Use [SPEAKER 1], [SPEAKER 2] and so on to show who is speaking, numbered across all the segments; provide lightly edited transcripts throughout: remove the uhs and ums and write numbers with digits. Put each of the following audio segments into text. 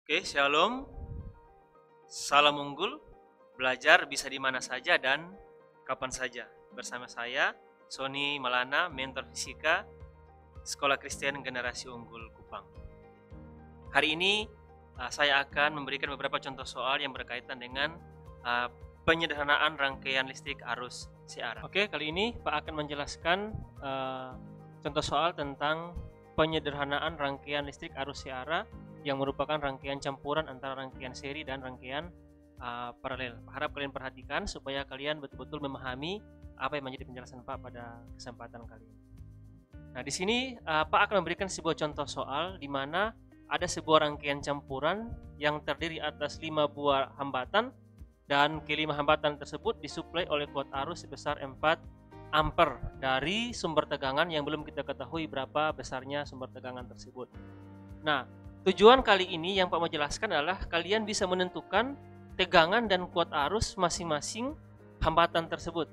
[SPEAKER 1] Oke, shalom, salam unggul, belajar bisa di mana saja dan kapan saja. Bersama saya, Sony Malana, mentor fisika, Sekolah Kristen Generasi Unggul Kupang. Hari ini saya akan memberikan beberapa contoh soal yang berkaitan dengan penyederhanaan rangkaian listrik arus siara. Oke, kali ini Pak akan menjelaskan contoh soal tentang penyederhanaan rangkaian listrik arus siara yang merupakan rangkaian campuran antara rangkaian seri dan rangkaian paralel. Harap kalian perhatikan supaya kalian betul-betul memahami apa yang menjadi penjelasan Pak pada kesempatan kali ini. Nah, di sini Pak akan memberikan sebuah contoh soal di mana ada sebuah rangkaian campuran yang terdiri atas 5 buah hambatan, dan kelima hambatan tersebut disuplai oleh kuat arus sebesar 4 ampere dari sumber tegangan yang belum kita ketahui berapa besarnya sumber tegangan tersebut. Nah, tujuan kali ini yang Pak mau jelaskan adalah kalian bisa menentukan tegangan dan kuat arus masing-masing hambatan tersebut.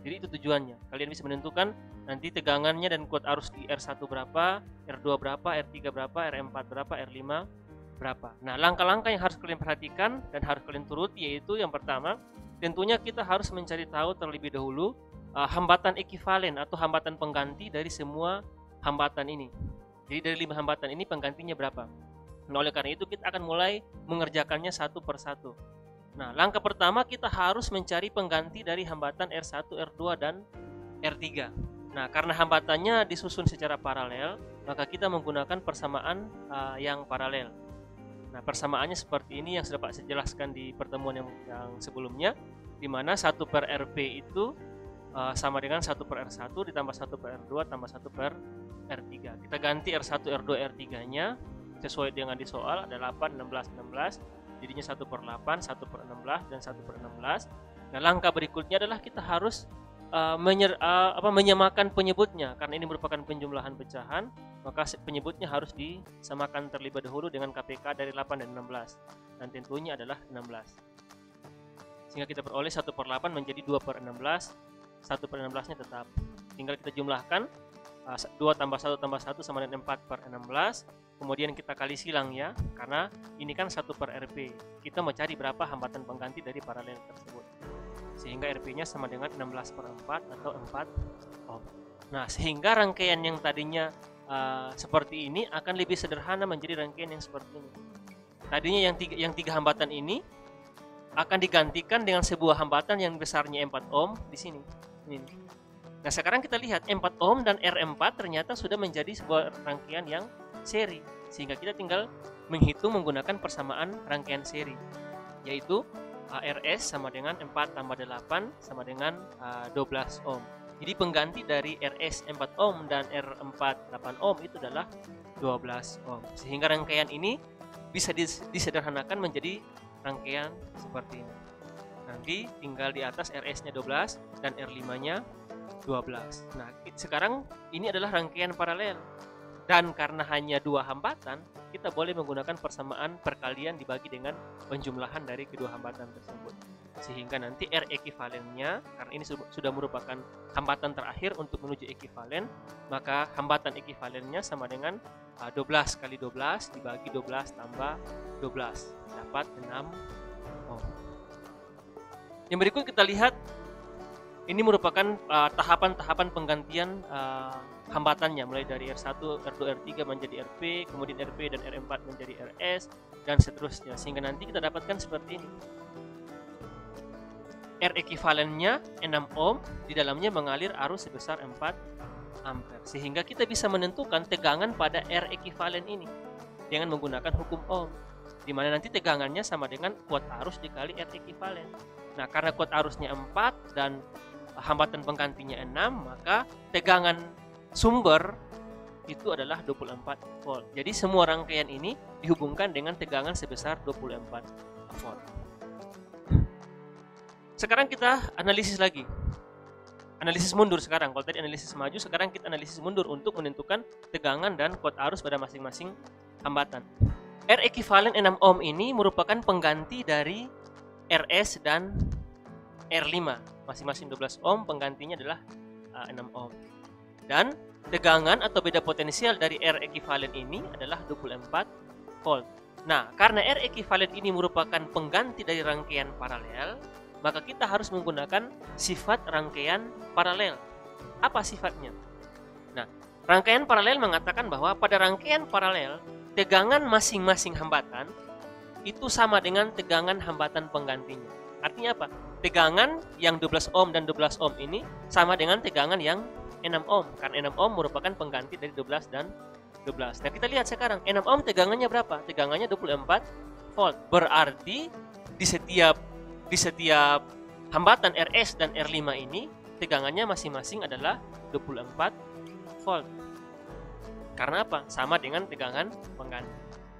[SPEAKER 1] Jadi itu tujuannya. Kalian bisa menentukan nanti tegangannya dan kuat arus di R1 berapa, R2 berapa, R3 berapa, R4 berapa, R5 berapa. Nah, langkah-langkah yang harus kalian perhatikan dan harus kalian turuti yaitu yang pertama, tentunya kita harus mencari tahu terlebih dahulu hambatan ekivalen atau hambatan pengganti dari semua hambatan ini. Jadi dari 5 hambatan ini penggantinya berapa? Nah, oleh karena itu kita akan mulai mengerjakannya satu persatu. Nah, langkah pertama kita harus mencari pengganti dari hambatan R1, R2, dan R3. Nah, karena hambatannya disusun secara paralel, maka kita menggunakan persamaan yang paralel. Nah, persamaannya seperti ini yang sudah Pak jelaskan di pertemuan yang sebelumnya, di mana 1 per RP itu sama dengan 1 per R1 ditambah 1 per R2 tambah 1 per R3. Kita ganti R1, R2, R3-nya sesuai dengan di soal, ada 8, 16, 16. Jadinya 1 per 8, 1 per 16, dan 1 per 16. Nah, langkah berikutnya adalah kita harus menyamakan penyebutnya. Karena ini merupakan penjumlahan pecahan, maka penyebutnya harus disamakan terlebih dahulu dengan KPK dari 8 dan 16. Dan tentunya adalah 16. Sehingga kita peroleh 1 per 8 menjadi 2 per 16. 1 per 16-nya tetap. Tinggal kita jumlahkan. 2 tambah 1 tambah 1 sama dengan 4 per 16. Kemudian kita kali silang ya, karena ini kan 1 per RP. Kita mau cari berapa hambatan pengganti dari paralel tersebut. Sehingga RP-nya sama dengan 16 per 4 atau 4 ohm. Nah, sehingga rangkaian yang tadinya seperti ini akan lebih sederhana menjadi rangkaian yang seperti ini. Tadinya yang tiga hambatan ini akan digantikan dengan sebuah hambatan yang besarnya 4 ohm di sini. Ini. Nah, sekarang kita lihat 4 ohm dan R4 ternyata sudah menjadi sebuah rangkaian yang seri, sehingga kita tinggal menghitung menggunakan persamaan rangkaian seri, yaitu RS sama dengan 4 tambah 8 sama dengan 12 ohm. Jadi pengganti dari RS 4 ohm dan R4 8 ohm itu adalah 12 ohm, sehingga rangkaian ini bisa disederhanakan menjadi rangkaian seperti ini. Nanti tinggal di atas RS-nya 12 dan R5-nya 12. Nah, sekarang ini adalah rangkaian paralel. Dan karena hanya 2 hambatan, kita boleh menggunakan persamaan perkalian dibagi dengan penjumlahan dari kedua hambatan tersebut. Sehingga nanti R ekivalennya, karena ini sudah merupakan hambatan terakhir untuk menuju ekivalen, maka hambatan ekivalennya sama dengan 12 kali 12 dibagi 12 tambah 12. Dapat 6 ohm. Yang berikut kita lihat, ini merupakan tahapan-tahapan penggantian hambatannya, mulai dari R1, R2, R3 menjadi RP, kemudian RP dan R4 menjadi RS, dan seterusnya. Sehingga nanti kita dapatkan seperti ini. R ekivalennya 6 ohm, di dalamnya mengalir arus sebesar 4 ampere. Sehingga kita bisa menentukan tegangan pada R ekivalen ini dengan menggunakan hukum ohm, di mana nanti tegangannya sama dengan kuat arus dikali R ekivalen. Nah, karena kuat arusnya 4 dan hambatan penggantinya 6, maka tegangan sumber itu adalah 24 volt. Jadi semua rangkaian ini dihubungkan dengan tegangan sebesar 24 volt. Sekarang kita analisis lagi. Analisis mundur sekarang. Kalau tadi analisis maju, sekarang kita analisis mundur untuk menentukan tegangan dan kuat arus pada masing-masing hambatan. R ekivalen 6 ohm ini merupakan pengganti dari RS dan R5. Masing-masing 12 ohm, penggantinya adalah 6 ohm. Dan tegangan atau beda potensial dari R ekivalen ini adalah 24 volt. Nah, karena R ekuivalen ini merupakan pengganti dari rangkaian paralel, maka kita harus menggunakan sifat rangkaian paralel. Apa sifatnya? Nah, rangkaian paralel mengatakan bahwa pada rangkaian paralel, tegangan masing-masing hambatan itu sama dengan tegangan hambatan penggantinya. Artinya apa? Tegangan yang 12 ohm dan 12 ohm ini sama dengan tegangan yang 6 ohm. Karena 6 ohm merupakan pengganti dari 12 dan 12. Nah, kita lihat sekarang 6 ohm tegangannya berapa? Tegangannya 24 volt. Berarti di setiap hambatan RS dan R5 ini tegangannya masing-masing adalah 24 volt. Karena apa? Sama dengan tegangan pengganti.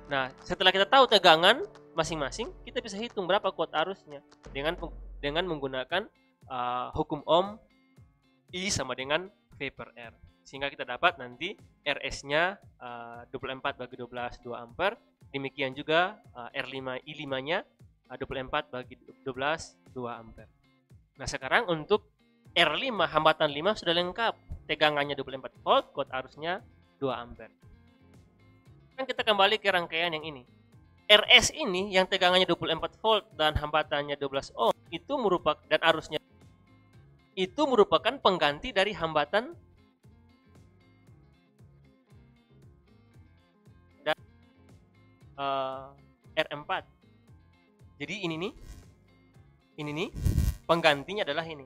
[SPEAKER 1] Nah, setelah kita tahu tegangan masing-masing, kita bisa hitung berapa kuat arusnya dengan menggunakan hukum Ohm I sama dengan V per R. Sehingga kita dapat nanti RS-nya 24 bagi 12 2 ampere. Demikian juga R5 I5-nya 24 bagi 12 2 ampere. Nah, sekarang untuk R5 hambatan 5 sudah lengkap. Tegangannya 24 volt, kuat arusnya 2 ampere. Dan kita kembali ke rangkaian yang ini. RS ini yang tegangannya 24 volt dan hambatannya 12 ohm itu merupakan dan arusnya itu merupakan pengganti dari hambatan dan R4. Jadi ini nih penggantinya adalah ini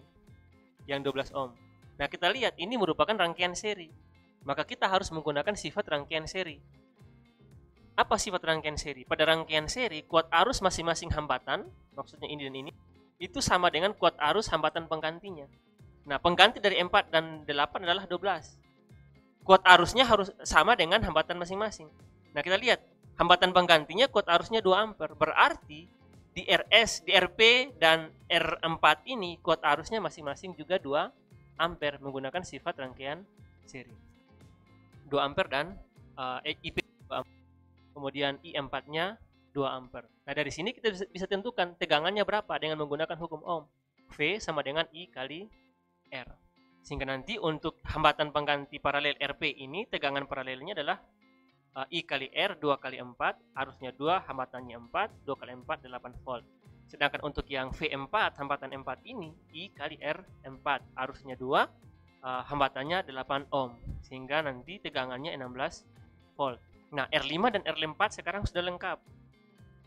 [SPEAKER 1] yang 12 ohm. Nah, kita lihat ini merupakan rangkaian seri. Maka kita harus menggunakan sifat rangkaian seri. Apa sifat rangkaian seri? Pada rangkaian seri, kuat arus masing-masing hambatan, maksudnya ini dan ini, itu sama dengan kuat arus hambatan penggantinya. Nah, pengganti dari 4 dan 8 adalah 12. Kuat arusnya harus sama dengan hambatan masing-masing. Nah, kita lihat, hambatan penggantinya kuat arusnya 2 ampere. Berarti di RS, di RP, dan R4 ini kuat arusnya masing-masing juga 2 ampere menggunakan sifat rangkaian seri. 2 ampere dan IP 2 ampere. Kemudian I4-nya 2 ampere. Nah, dari sini kita bisa tentukan tegangannya berapa dengan menggunakan hukum Ohm. V sama dengan I kali R. Sehingga nanti untuk hambatan pengganti paralel RP ini, tegangan paralelnya adalah I kali R 2 kali 4, arusnya 2, hambatannya 4, 2 kali 4, 8 volt. Sedangkan untuk yang V4, hambatan 4 ini, I kali R4, arusnya 2, hambatannya 8 ohm. Sehingga nanti tegangannya 16 volt. Nah, R5 dan R4 sekarang sudah lengkap.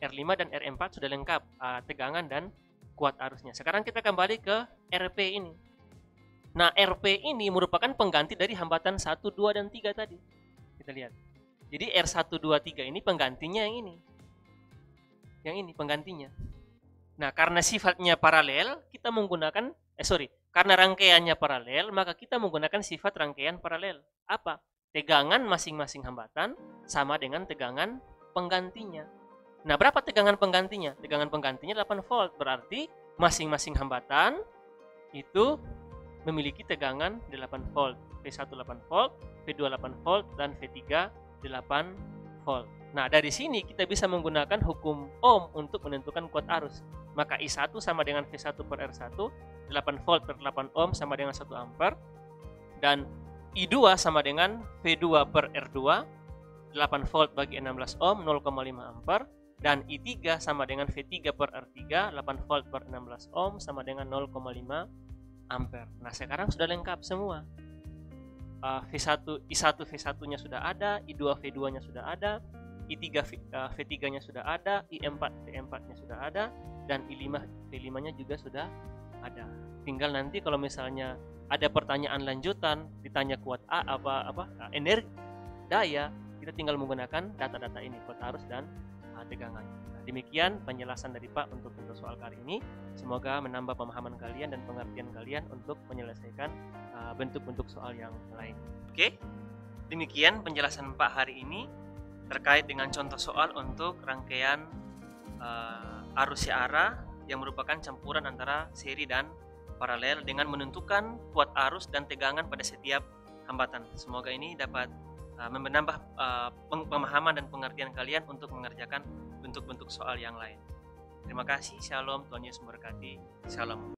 [SPEAKER 1] R5 dan R4 sudah lengkap tegangan dan kuat arusnya. Sekarang kita kembali ke RP ini. Nah, RP ini merupakan pengganti dari hambatan 1, 2, dan 3 tadi. Kita lihat. Jadi R1, 2, 3 ini penggantinya yang ini. Yang ini penggantinya. Nah, karena sifatnya paralel, kita menggunakan karena rangkaiannya paralel, maka kita menggunakan sifat rangkaian paralel. Apa? Tegangan masing-masing hambatan sama dengan tegangan penggantinya. Nah, berapa tegangan penggantinya? Tegangan penggantinya 8 volt. Berarti masing-masing hambatan itu memiliki tegangan 8 volt. V1 8 volt, V2 8 volt, dan V3 8 volt. Nah, dari sini kita bisa menggunakan hukum Ohm untuk menentukan kuat arus. Maka I1 sama dengan V1 per R1, 8 volt per 8 ohm sama dengan 1 ampere. Dan I2 sama dengan V2 per R2, 8 volt bagi 16 ohm, 0,5 ampere. Dan I3 sama dengan V3 per R3, 8 volt per 16 ohm sama dengan 0,5 ampere. Nah, sekarang sudah lengkap semua. I1 V1-nya sudah ada, I2 V2-nya sudah ada, I3 V3-nya sudah ada, I4 V4-nya sudah ada, dan I5 V5-nya juga sudah ada. Tinggal nanti kalau misalnya ada pertanyaan lanjutan, ditanya kuat energi daya, kita tinggal menggunakan data-data ini, kuat arus dan tegangan. Nah, demikian penjelasan dari Pak untuk soal kali ini. Semoga menambah pemahaman kalian dan pengertian kalian untuk menyelesaikan bentuk-bentuk soal yang lain. Oke, demikian penjelasan Pak hari ini terkait dengan contoh soal untuk rangkaian arus searah yang merupakan campuran antara seri dan paralel dengan menentukan kuat arus dan tegangan pada setiap hambatan. Semoga ini dapat menambah pemahaman dan pengertian kalian untuk mengerjakan bentuk-bentuk soal yang lain. Terima kasih. Shalom. Tuhan Yesus memberkati. Shalom.